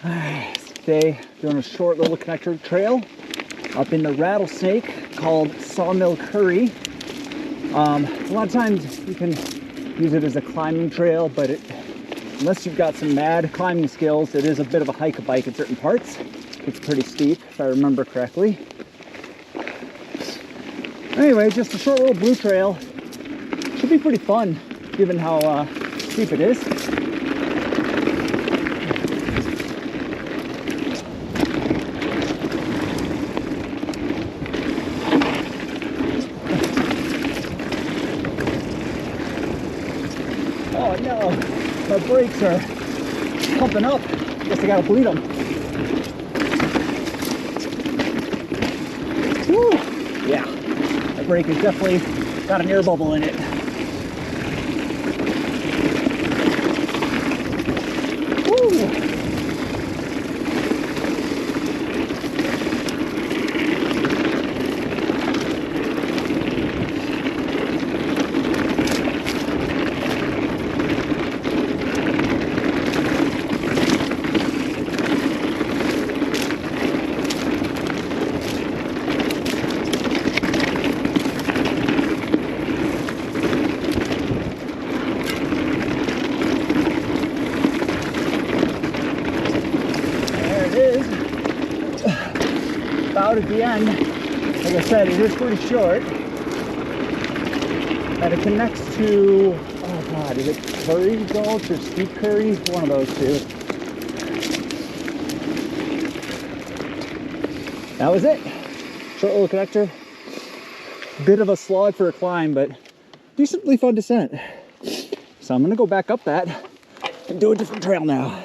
Today, doing a short little connector trail up in the Rattlesnake called Sawmill Curry. A lot of times you can use it as a climbing trail, but unless you've got some mad climbing skills, it is a bit of a hike-a-bike in certain parts. It's pretty steep, if I remember correctly. Anyway, just a short little blue trail. Should be pretty fun, given how steep it is. Oh no, my brakes are pumping up. Guess I gotta bleed them. Woo! Yeah, my brake has definitely got an air bubble in it. Woo! About at the end, like I said, it is pretty short, and it connects to, oh god, is it Curry Gulch or Steep Curry? One of those two. That was it. Short little connector. Bit of a slog for a climb, but decently fun descent. So I'm gonna go back up that and do a different trail now.